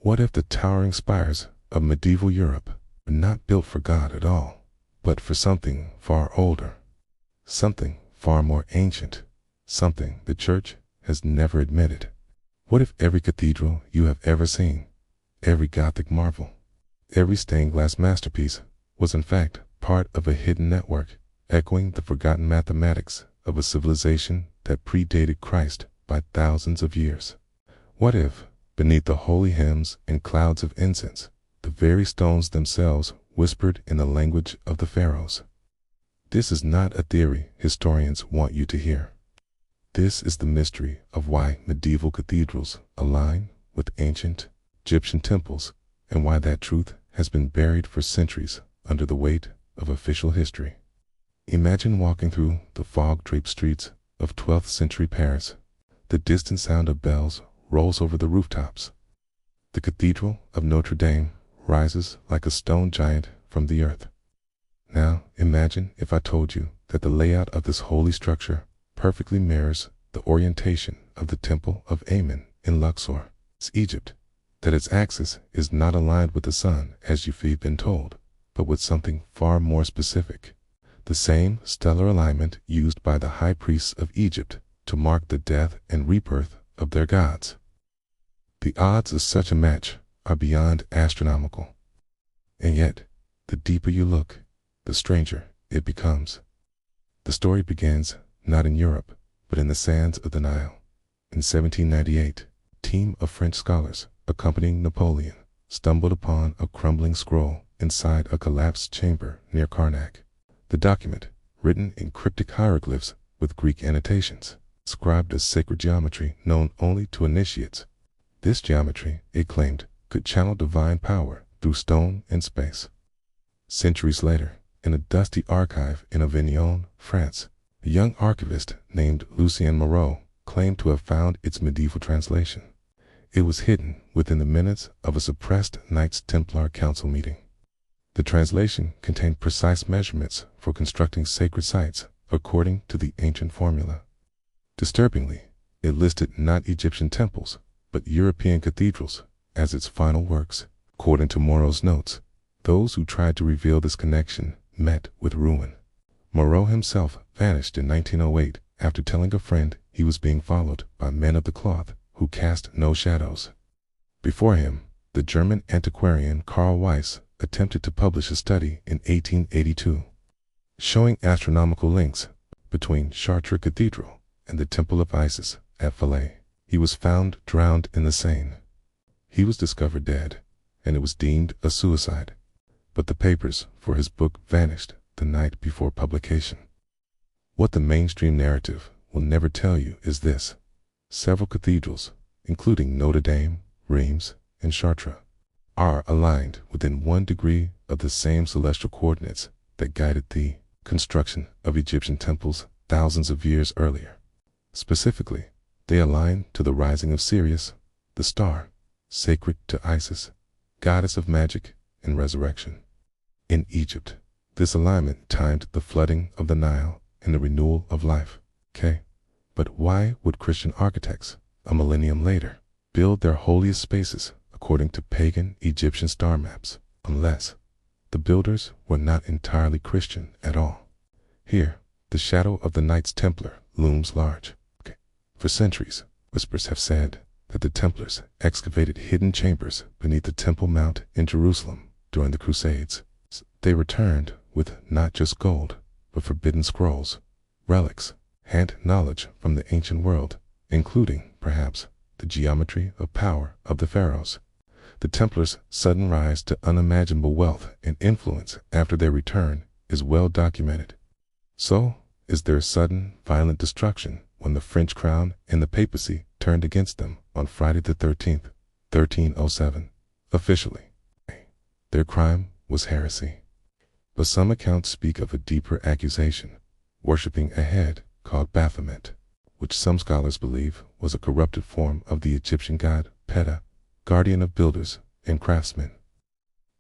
What if the towering spires of medieval Europe were not built for God at all, but for something far older, something far more ancient, something the Church has never admitted? What if every cathedral you have ever seen, every Gothic marvel, every stained glass masterpiece was in fact part of a hidden network, echoing the forgotten mathematics of a civilization that predated Christ by thousands of years? What if, beneath the holy hymns and clouds of incense, the very stones themselves whispered in the language of the Pharaohs? This is not a theory historians want you to hear. This is the mystery of why medieval cathedrals align with ancient Egyptian temples, and why that truth has been buried for centuries under the weight of official history. Imagine walking through the fog-draped streets of 12th century Paris. The distant sound of bells rolls over the rooftops. The Cathedral of Notre Dame rises like a stone giant from the earth. Now imagine if I told you that the layout of this holy structure perfectly mirrors the orientation of the Temple of Amen in Luxor, Egypt, that its axis is not aligned with the sun as you've been told, but with something far more specific, the same stellar alignment used by the high priests of Egypt to mark the death and rebirth of their gods. The odds of such a match are beyond astronomical. And yet, the deeper you look, the stranger it becomes. The story begins not in Europe, but in the sands of the Nile. In 1798, a team of French scholars accompanying Napoleon stumbled upon a crumbling scroll inside a collapsed chamber near Karnak. The document, written in cryptic hieroglyphs with Greek annotations, described as sacred geometry known only to initiates. This geometry, it claimed, could channel divine power through stone and space. Centuries later, in a dusty archive in Avignon, France, a young archivist named Lucien Moreau claimed to have found its medieval translation. It was hidden within the minutes of a suppressed Knights Templar council meeting. The translation contained precise measurements for constructing sacred sites according to the ancient formula. Disturbingly, it listed not Egyptian temples, but European cathedrals as its final works. According to Moreau's notes, those who tried to reveal this connection met with ruin. Moreau himself vanished in 1908 after telling a friend he was being followed by men of the cloth who cast no shadows. Before him, the German antiquarian Karl Weiss attempted to publish a study in 1882, showing astronomical links between Chartres Cathedral and the Temple of Isis at Philae. He was found drowned in the Seine. He was discovered dead, and it was deemed a suicide. But the papers for his book vanished the night before publication. What the mainstream narrative will never tell you is this: several cathedrals, including Notre Dame, Reims, and Chartres, are aligned within 1 degree of the same celestial coordinates that guided the construction of Egyptian temples thousands of years earlier. Specifically, they align to the rising of Sirius, the star, sacred to Isis, goddess of magic and resurrection. In Egypt, this alignment timed the flooding of the Nile and the renewal of life. But why would Christian architects, a millennium later, build their holiest spaces according to pagan Egyptian star maps, unless the builders were not entirely Christian at all? Here, the shadow of the Knights Templar looms large. For centuries, whispers have said that the Templars excavated hidden chambers beneath the Temple Mount in Jerusalem during the Crusades. They returned with not just gold, but forbidden scrolls, relics, and knowledge from the ancient world, including, perhaps, the geometry of power of the Pharaohs. The Templars' sudden rise to unimaginable wealth and influence after their return is well documented. So is their sudden, violent destruction when the French crown and the papacy turned against them on Friday the 13th, 1307. Officially, their crime was heresy. But some accounts speak of a deeper accusation, worshipping a head called Baphomet, which some scholars believe was a corrupted form of the Egyptian god Ptah, guardian of builders and craftsmen.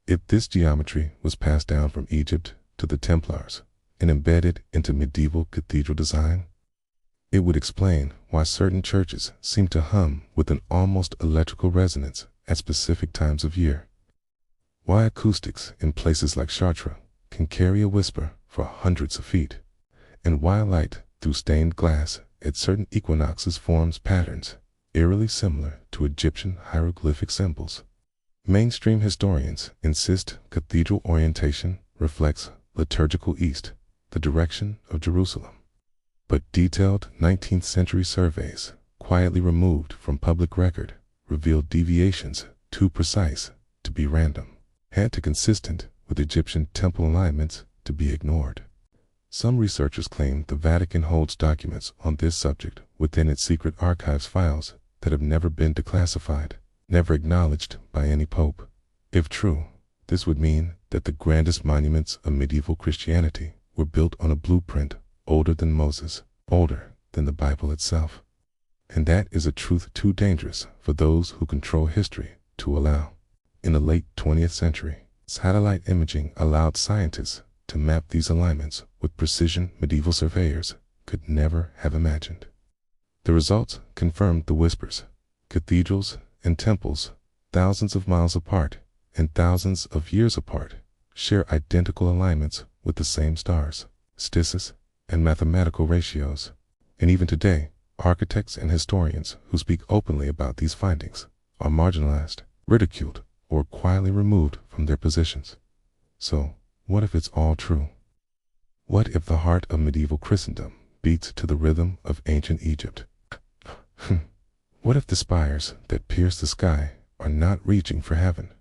If this geometry was passed down from Egypt to the Templars and embedded into medieval cathedral design, it would explain why certain churches seem to hum with an almost electrical resonance at specific times of year. Why acoustics in places like Chartres can carry a whisper for hundreds of feet, and why light through stained glass at certain equinoxes forms patterns eerily similar to Egyptian hieroglyphic symbols. Mainstream historians insist cathedral orientation reflects liturgical east, the direction of Jerusalem. But detailed 19th century surveys, quietly removed from public record, revealed deviations too precise to be random, and too consistent with Egyptian temple alignments to be ignored. Some researchers claim the Vatican holds documents on this subject within its secret archives files that have never been declassified, never acknowledged by any pope. If true, this would mean that the grandest monuments of medieval Christianity were built on a blueprint older than Moses, older than the Bible itself. And that is a truth too dangerous for those who control history to allow. In the late 20th century, satellite imaging allowed scientists to map these alignments with precision medieval surveyors could never have imagined. The results confirmed the whispers. Cathedrals and temples, thousands of miles apart and thousands of years apart, share identical alignments with the same stars, stices, and mathematical ratios. And even today, architects and historians who speak openly about these findings are marginalized, ridiculed, or quietly removed from their positions. So, what if it's all true? What if the heart of medieval Christendom beats to the rhythm of ancient Egypt? What if the spires that pierce the sky are not reaching for heaven,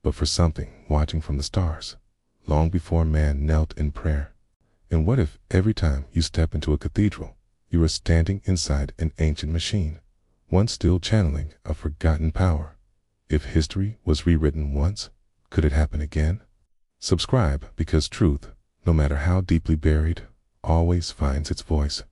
but for something watching from the stars, long before man knelt in prayer? And what if every time you step into a cathedral, you are standing inside an ancient machine, one still channeling a forgotten power? If history was rewritten once, could it happen again? Subscribe, because truth, no matter how deeply buried, always finds its voice.